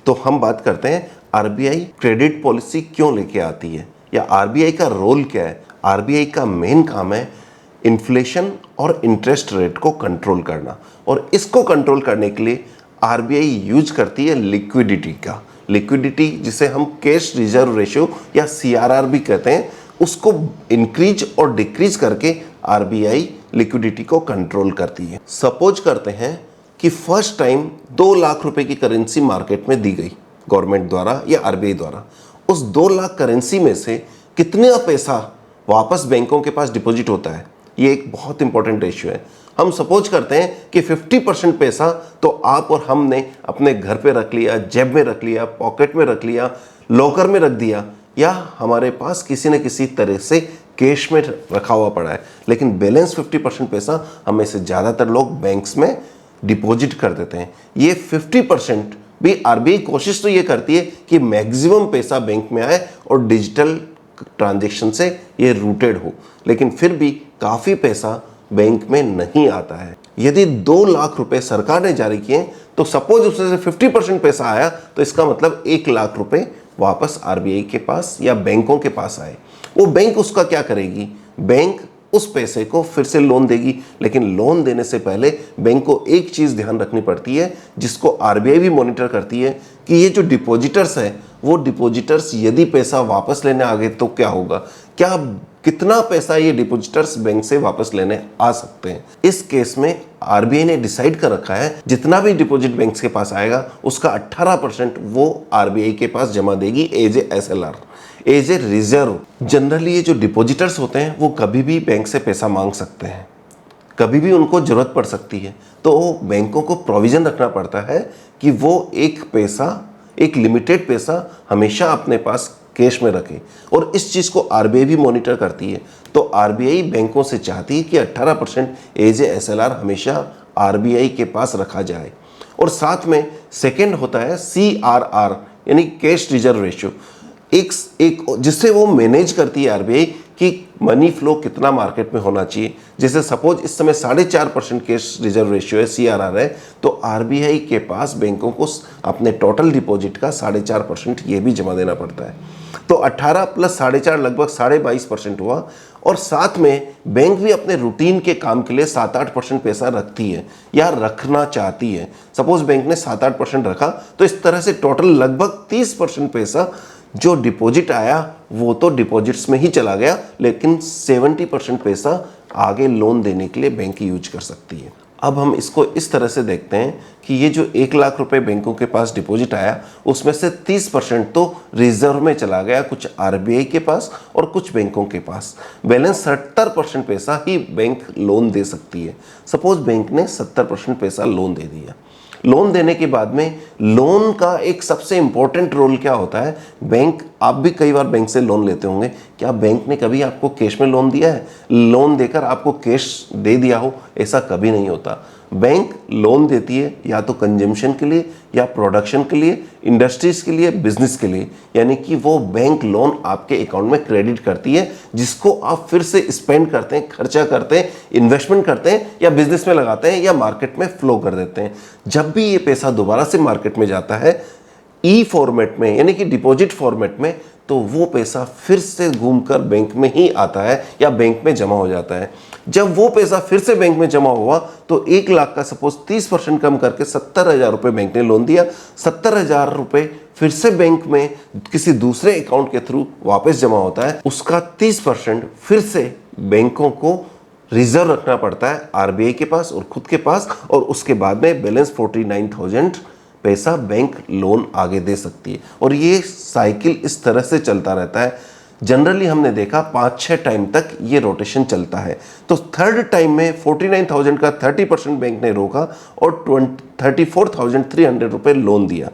तो हम बात करते हैं आरबीआई क्रेडिट पॉलिसी क्यों लेके आती है या आरबीआई का रोल क्या है। आरबीआई का मेन काम है इन्फ्लेशन और इंटरेस्ट रेट को कंट्रोल करना, और इसको कंट्रोल करने के लिए आरबीआई यूज करती है लिक्विडिटी जिसे हम कैश रिजर्व रेशियो या सीआरआर भी कहते हैं, उसको इंक्रीज और डिक्रीज करके आरबीआई लिक्विडिटी को कंट्रोल करती है। सपोज करते हैं कि फर्स्ट टाइम 2 लाख रुपए की करेंसी मार्केट में दी गई गवर्नमेंट द्वारा या आरबीआई द्वारा। उस 2 लाख करेंसी में से कितना पैसा वापस बैंकों के पास डिपॉजिट होता है, ये एक बहुत इंपॉर्टेंट रेशियो है। हम सपोज करते हैं कि 50% पैसा तो आप और हमने अपने घर पे रख लिया, जेब में रख लिया, पॉकेट में रख लिया, लॉकर में रख दिया, या हमारे पास किसी न किसी तरह से कैश में रखा हुआ पड़ा है, लेकिन बैलेंस 50% पैसा हमें से ज़्यादातर लोग बैंक्स में डिपॉजिट कर देते हैं। ये 50% भी आरबीआई कोशिश तो ये करती है कि मैक्सिमम पैसा बैंक में आए और डिजिटल ट्रांजैक्शन से ये रूटेड हो, लेकिन फिर भी काफ़ी पैसा बैंक में नहीं आता है। यदि 2 लाख रुपए सरकार ने जारी किए तो सपोज उसमें से 50% पैसा आया तो इसका मतलब 1 लाख रुपए वापस आरबीआई के पास या बैंकों के पास आए। वो बैंक उसका क्या करेगी, बैंक उस पैसे को फिर से लोन देगी, लेकिन लोन देने से पहले बैंक को एक चीज़ ध्यान रखनी पड़ती है जिसको आरबीआई भी मॉनिटर करती है कि ये जो डिपॉजिटर्स है वो डिपॉजिटर्स यदि पैसा वापस लेने आ गए तो क्या होगा, कितना पैसा ये डिपॉजिटर्स बैंक से वापस लेने आ सकते हैं। इस केस में आरबीआई ने डिसाइड कर रखा है जितना भी डिपॉजिट बैंक्स के पास आएगा उसका 18% वो आरबीआई के पास जमा देगी as a SLR, as a reserve. Generally ये जो डिपॉजिटर्स होते हैं वो कभी भी बैंक से पैसा मांग सकते हैं, कभी भी उनको जरूरत पड़ सकती है, तो बैंकों को प्रोविजन रखना पड़ता है कि वो एक लिमिटेड पैसा हमेशा अपने पास कैश में रखें, और इस चीज़ को आरबीआई भी मॉनिटर करती है। तो आरबीआई बैंकों से चाहती है कि 18% एज ए एसएलआर हमेशा आरबीआई के पास रखा जाए। और साथ में सेकंड होता है सीआरआर यानी कैश रिजर्व रेशियो, एक जिससे वो मैनेज करती है आरबीआई कि मनी फ्लो कितना मार्केट में होना चाहिए। जैसे सपोज इस समय 4.5% कैश रिजर्व रेशियो है, सीआरआर है, तो आरबीआई के पास बैंकों को अपने टोटल डिपॉजिट का 4.5% ये भी जमा देना पड़ता है। तो 18 प्लस 4.5 लगभग 22.5% हुआ। और साथ में बैंक भी अपने रूटीन के काम के लिए 7-8% पैसा रखती है या रखना चाहती है। सपोज बैंक ने 7-8% रखा तो इस तरह से टोटल लगभग 30% पैसा जो डिपॉजिट आया वो तो डिपॉजिट्स में ही चला गया, लेकिन 70% पैसा आगे लोन देने के लिए बैंक यूज कर सकती है। अब हम इसको इस तरह से देखते हैं कि ये जो 1 लाख रुपए बैंकों के पास डिपॉजिट आया उसमें से 30% तो रिजर्व में चला गया, कुछ आरबीआई के पास और कुछ बैंकों के पास। बैलेंस 70% पैसा ही बैंक लोन दे सकती है। सपोज बैंक ने 70% पैसा लोन दे दिया। लोन देने के बाद में लोन का एक सबसे इंपॉर्टेंट रोल क्या होता है, बैंक, आप भी कई बार बैंक से लोन लेते होंगे, क्या बैंक ने कभी आपको कैश में लोन दिया है? लोन देकर आपको कैश दे दिया हो, ऐसा कभी नहीं होता। बैंक लोन देती है या तो कंजम्पशन के लिए या प्रोडक्शन के लिए, इंडस्ट्रीज के लिए, बिजनेस के लिए, यानी कि वो बैंक लोन आपके अकाउंट में क्रेडिट करती है जिसको आप फिर से स्पेंड करते हैं, खर्चा करते हैं, इन्वेस्टमेंट करते हैं या बिजनेस में लगाते हैं या मार्केट में फ्लो कर देते हैं। जब भी ये पैसा दोबारा से मार्केट में जाता है ई फॉर्मेट में यानी कि डिपॉजिट फॉर्मेट में, तो वो पैसा फिर से घूमकर बैंक में ही आता है या बैंक में जमा हो जाता है। जब वो पैसा फिर से बैंक में जमा हुआ तो 1 लाख का सपोज 30% कम करके 70,000 रुपये बैंक ने लोन दिया। 70,000 रुपये फिर से बैंक में किसी दूसरे अकाउंट के थ्रू वापस जमा होता है, उसका 30% फिर से बैंकों को रिजर्व रखना पड़ता है आरबीआई के पास और खुद के पास, और उसके बाद में बैलेंस 49,000 पैसा बैंक लोन आगे दे सकती है। और ये साइकिल इस तरह से चलता रहता है। जनरली हमने देखा 5-6 टाइम तक ये रोटेशन चलता है। तो थर्ड टाइम में 49,000 का 30% बैंक ने रोका और 34,300 रुपये लोन दिया।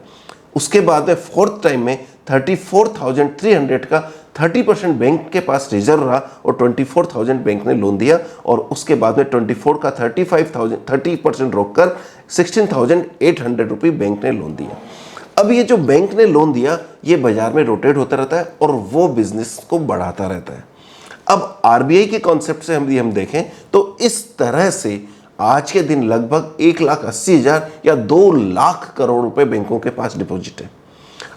उसके बाद में फोर्थ टाइम में 34,300 का 30% बैंक के पास रिजर्व रहा और 24,000 बैंक ने लोन दिया, और उसके बाद में 24 का 30% रोककर 16,800 रुपये बैंक ने लोन दिया। अब ये जो बैंक ने लोन दिया ये बाजार में रोटेट होता रहता है और वो बिजनेस को बढ़ाता रहता है। अब आरबीआई के कॉन्सेप्ट से हम देखें तो इस तरह से आज के दिन लगभग 1,80,000 या 2 लाख करोड़ रुपए बैंकों के पास डिपॉजिट है।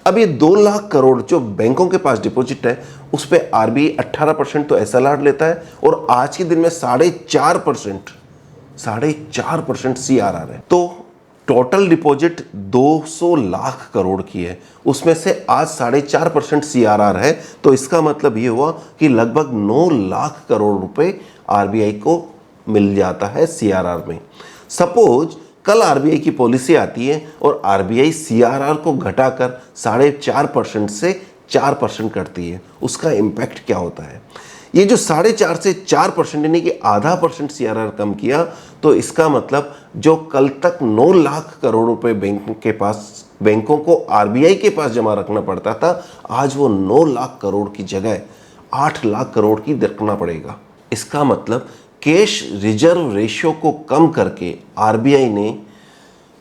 अब ये 2 लाख करोड़ जो बैंकों के पास डिपॉजिट है, उस पे आरबीआई 18% तो एसएलआर लेता है और आज के दिन में 4.5% सीआरआर है। तो टोटल डिपॉजिट 200 लाख करोड़ की है, उसमें से आज 4.5% सीआरआर है। तो इसका मतलब ये हुआ कि लगभग 9 लाख करोड़ रुपए आरबीआई को मिल जाता है सीआरआर में। सपोज कल आरबीआई की पॉलिसी आती है और आरबीआई सीआरआर को घटाकर 4.5% से 4% करती है, उसका इम्पैक्ट क्या होता है? ये जो 4.5 से 4% यानी कि आधा परसेंट सीआरआर कम किया, तो इसका मतलब जो कल तक 9 लाख करोड़ रुपए बैंकों को आरबीआई के पास जमा रखना पड़ता था, आज वो 9 लाख करोड़ की जगह 8 लाख करोड़ की रखना पड़ेगा। इसका मतलब कैश रिजर्व रेशियो को कम करके आरबीआई ने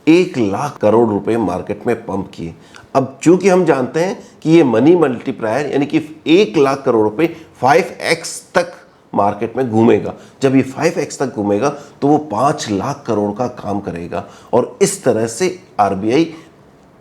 1 लाख करोड़ रुपए मार्केट में पंप किए। अब चूंकि हम जानते हैं कि ये मनी मल्टीप्लायर यानी कि 1 लाख करोड़ रुपए 5x तक मार्केट में घूमेगा। जब ये 5x तक घूमेगा तो वो 5 लाख करोड़ का काम करेगा और इस तरह से आरबीआई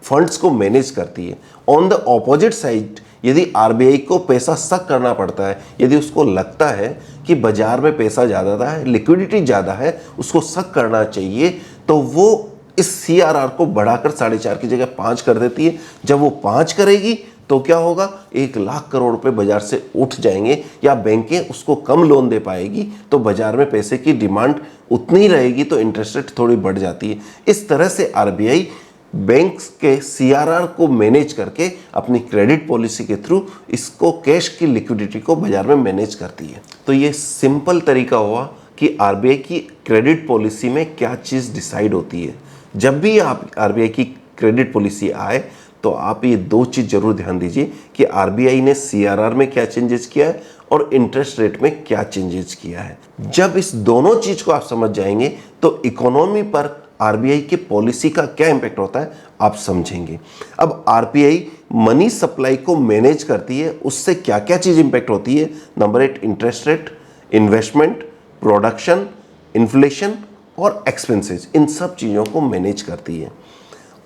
फंड्स को मैनेज करती है। ऑन द ऑपोजिट साइड, यदि आरबीआई को पैसा सक करना पड़ता है, यदि उसको लगता है कि बाजार में पैसा ज़्यादा है, लिक्विडिटी ज़्यादा है, उसको सक करना चाहिए, तो वो इस सीआरआर को बढ़ाकर 4.5 की जगह 5 कर देती है। जब वो 5 करेगी तो क्या होगा? 1 लाख करोड़ रुपए बाजार से उठ जाएंगे या बैंकें उसको कम लोन दे पाएगी, तो बाजार में पैसे की डिमांड उतनी रहेगी, तो इंटरेस्ट रेट थोड़ी बढ़ जाती है। इस तरह से आरबीआई बैंक्स के सीआरआर को मैनेज करके अपनी क्रेडिट पॉलिसी के थ्रू इसको कैश की लिक्विडिटी को बाजार में मैनेज करती है। तो ये सिंपल तरीका हुआ कि आरबीआई की क्रेडिट पॉलिसी में क्या चीज़ डिसाइड होती है। जब भी आप आरबीआई की क्रेडिट पॉलिसी आए तो आप ये 2 चीज़ जरूर ध्यान दीजिए कि आरबीआई ने सीआरआर में क्या चेंजेस किया है और इंटरेस्ट रेट में क्या चेंजेस किया है। जब इस दोनों चीज़ को आप समझ जाएंगे तो इकोनॉमी पर आरबीआई के पॉलिसी का क्या इंपैक्ट होता है आप समझेंगे। अब आरबीआई मनी सप्लाई को मैनेज करती है, उससे क्या क्या चीज़ इंपैक्ट होती है? Number 1 interest rate, investment, production, inflation और एक्सपेंसेस, इन सब चीज़ों को मैनेज करती है।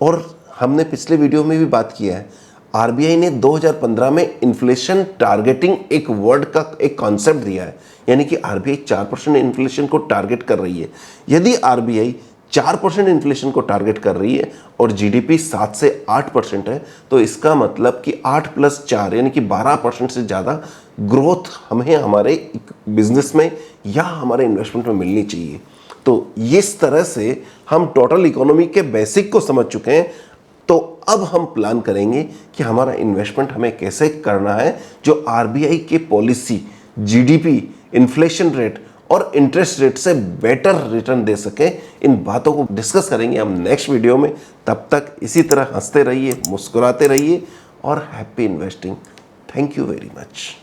और हमने पिछले वीडियो में भी बात किया है, आरबीआई ने 2015 में इन्फ्लेशन टारगेटिंग एक वर्ड का एक कॉन्सेप्ट दिया है, यानी कि आरबीआई 4% इन्फ्लेशन को टारगेट कर रही है। यदि आरबीआई 4% इन्फ्लेशन को टारगेट कर रही है और जीडीपी 7 से 8% है, तो इसका मतलब कि 8 + 4 यानी कि 12% से ज़्यादा ग्रोथ हमें हमारे बिजनेस में या हमारे इन्वेस्टमेंट में मिलनी चाहिए। तो इस तरह से हम टोटल इकोनॉमी के बेसिक को समझ चुके हैं। तो अब हम प्लान करेंगे कि हमारा इन्वेस्टमेंट हमें कैसे करना है जो आरबीआई के पॉलिसी, जीडीपी, इन्फ्लेशन रेट और इंटरेस्ट रेट से बेटर रिटर्न दे सके। इन बातों को डिस्कस करेंगे हम नेक्स्ट वीडियो में। तब तक इसी तरह हंसते रहिए, मुस्कुराते रहिए और happy investing. Thank you very much.